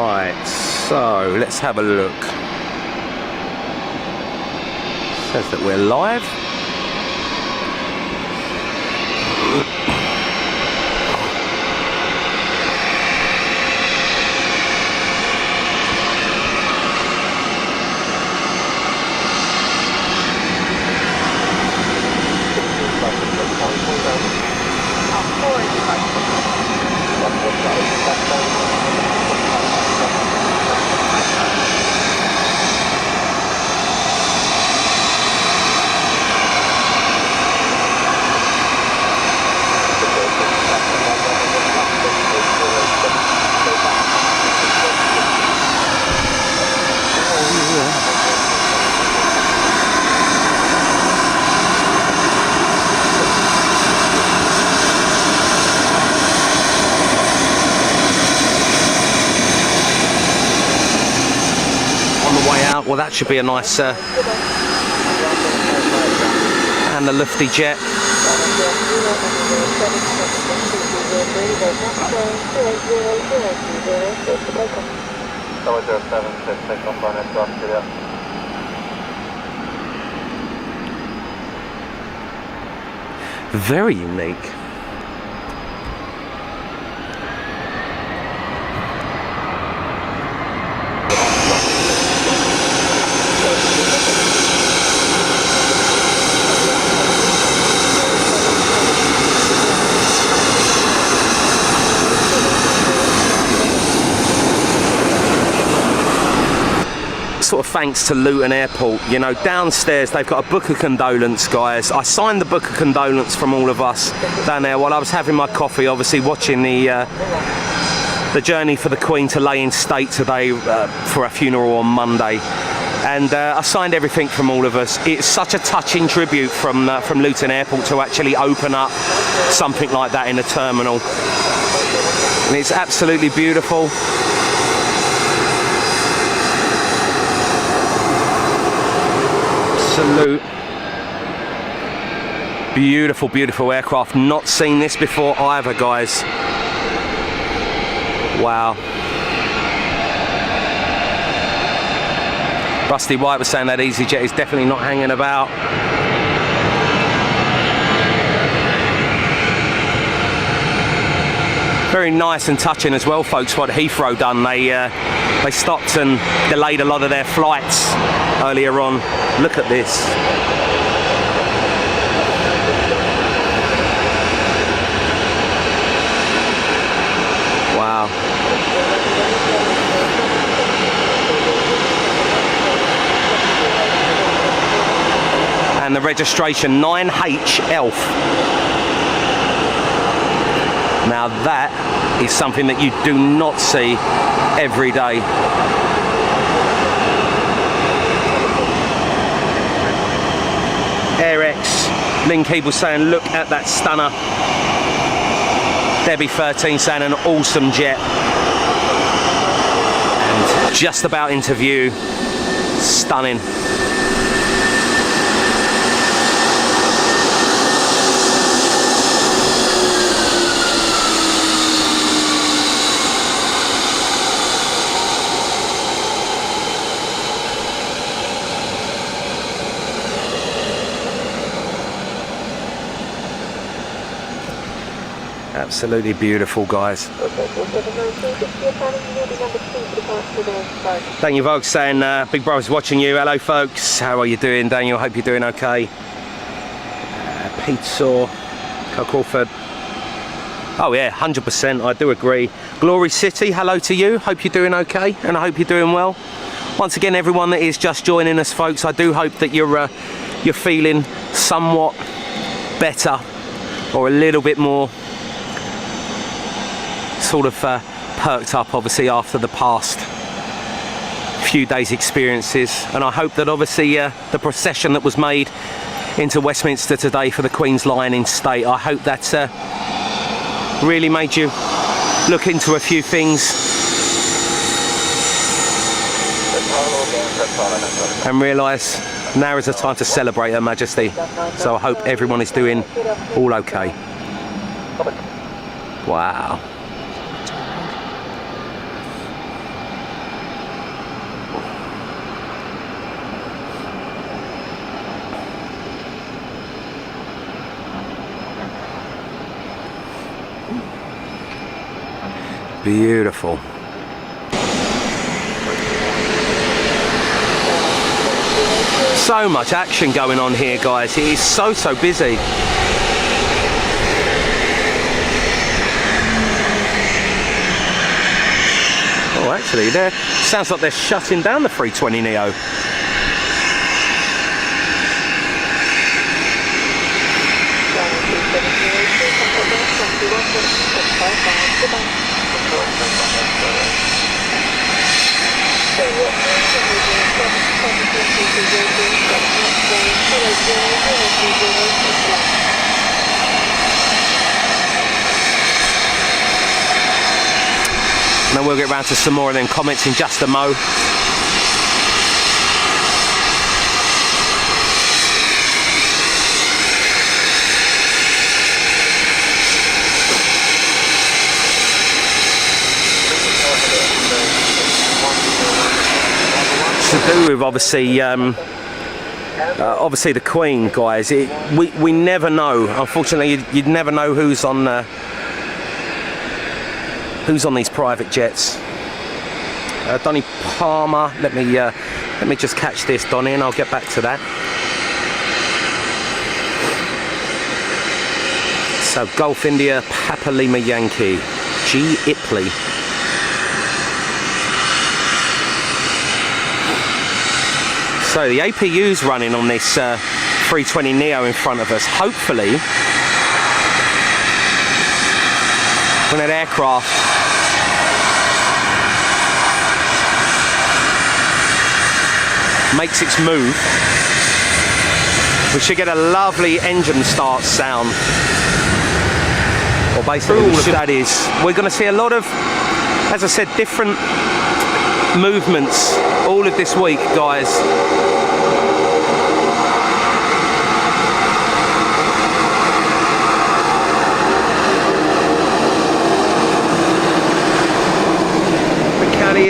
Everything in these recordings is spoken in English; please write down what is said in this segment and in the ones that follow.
Right, so let's have a look. Says that we're live. Well, that should be a nice and the lofty jet. Very unique. Sort of thanks to Luton Airport, you know, downstairs they've got a book of condolence, guys. I signed the book of condolence from all of us down there while I was having my coffee, obviously watching the journey for the Queen to lay in state today for a funeral on Monday. And I signed everything from all of us. It's such a touching tribute from Luton Airport to actually open up something like that in the terminal. And it's absolutely beautiful. Salute. Beautiful, beautiful aircraft. Not seen this before either, guys. Wow. Rusty White was saying that EasyJet is definitely not hanging about. Very nice and touching as well, folks, what Heathrow done. They stopped and delayed a lot of their flights earlier on. Look at this. Wow. And the registration 9H Elf. Now that is something that you do not see every day. AirX, Lynn Keeble saying, look at that stunner. Debbie 13 saying an awesome jet. And just about into view, stunning. Absolutely beautiful, guys. Daniel Vogt saying, Big Brother's watching you. Hello, folks. How are you doing, Daniel? Hope you're doing okay. Pete Saw, Carl Crawford. Oh yeah, 100%. I do agree. Glory City, hello to you. Hope you're doing okay, and I hope you're doing well. Once again, everyone that is just joining us, folks, I do hope that you're feeling somewhat better, or a little bit more sort of perked up, obviously, after the past few days' experiences. And I hope that obviously the procession that was made into Westminster today for the Queen's lying in state, I hope that's really made you look into a few things and realise now is the time to celebrate Her Majesty. So I hope everyone is doing all okay. Wow. Beautiful. So much action going on here, guys. It is so busy. Oh, actually, there sounds like they're shutting down the 320neo. And then we'll get round to some more of them comments in just a mo. To do with obviously the Queen, guys. We never know. Unfortunately, you'd never know who's on these private jets. Donny Palmer. Let me just catch this, Donny, and I'll get back to that. So Golf India, Papa Lima Yankee, G. Ipley. So the APU's running on this 320neo in front of us. Hopefully, when that aircraft makes its move, we should get a lovely engine start sound. Well, basically, all of that is, we're going to see a lot of, as I said, different movements all of this week, guys.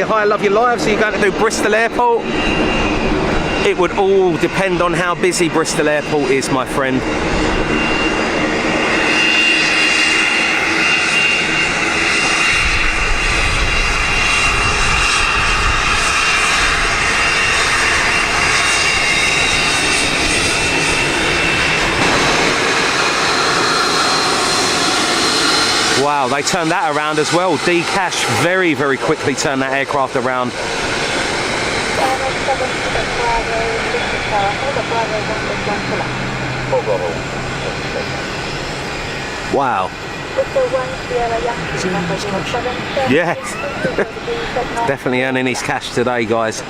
Hi, I love your lives. Are you going to do Bristol Airport? It would all depend on how busy Bristol Airport is, my friend. Wow, they turned that around as well. D-Cash very quickly turned that aircraft around. Wow. Yes. Definitely earning his cash today, guys.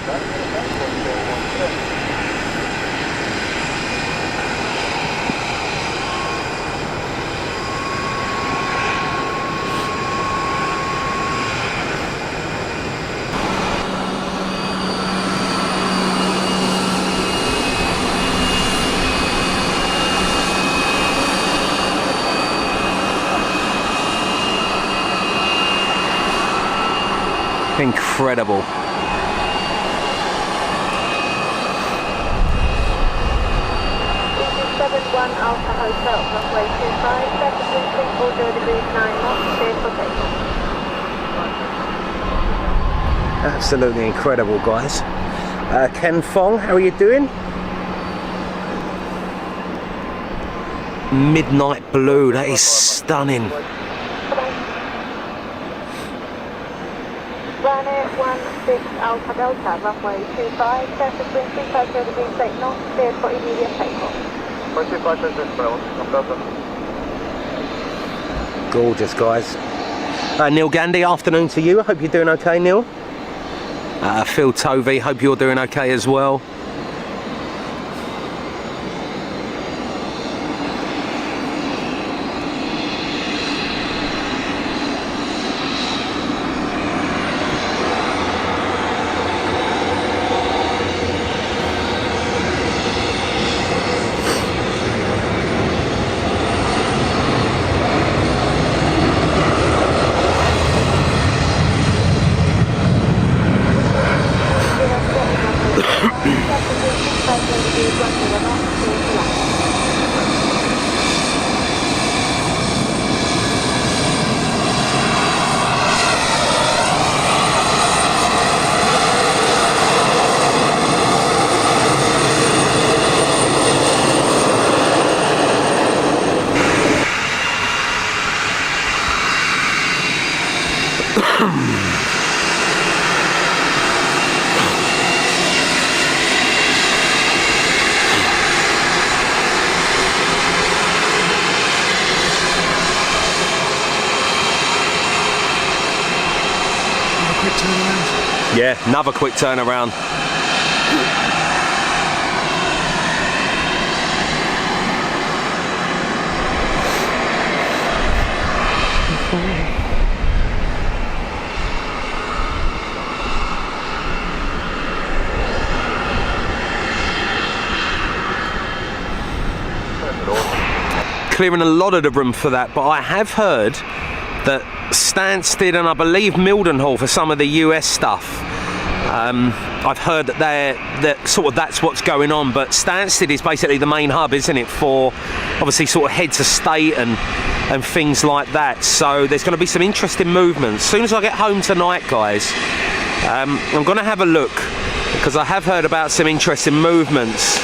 Incredible. Alpha Hotel, runway 25, 7 degrees 9 knots, clear for takeoff. Absolutely incredible, guys. Ken Fong, how are you doing? Midnight blue, that is stunning. Runway 16 Alpha Delta, runway 25, 7 degrees 8 knots, clear for immediate takeoff. Gorgeous, guys. Neil Gandhi, afternoon to you. I hope you're doing okay, Neil. Phil Tovey, hope you're doing okay as well. Yeah, another quick turnaround. Clearing a lot of the room for that, but I have heard that Stansted and I believe Mildenhall for some of the US stuff, I've heard that that's what's going on, but Stansted is basically the main hub, isn't it, for obviously sort of heads of state and things like that. So there's going to be some interesting movements. As soon as I get home tonight, guys, I'm going to have a look, because I have heard about some interesting movements,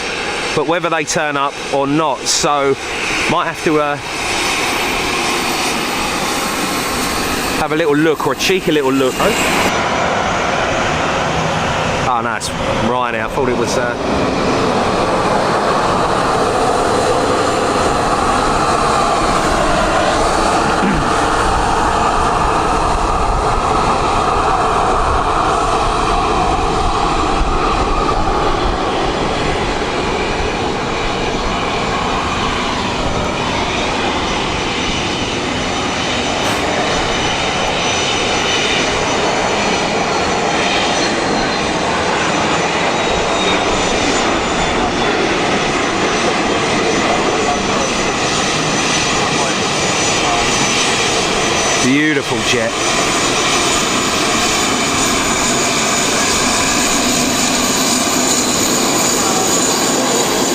but whether they turn up or not, so might have to have a little look, or a cheeky little look. Oh no, it's right now. I thought it was beautiful jet.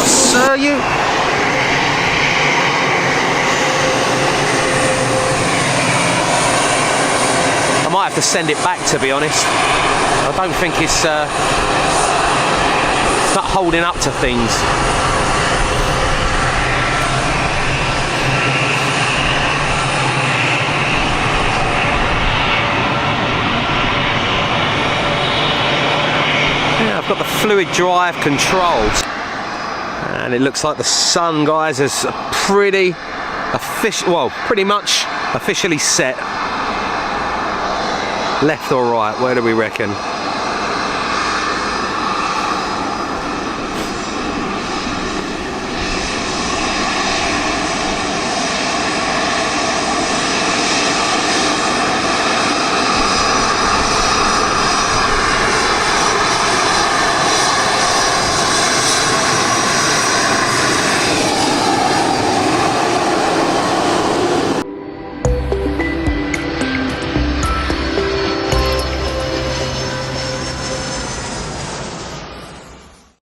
Sir, you. I might have to send it back, to be honest. I don't think it's not holding up to things. I've got the fluid drive controls, and it looks like the sun, guys, is pretty much officially set. Left or right, where do we reckon?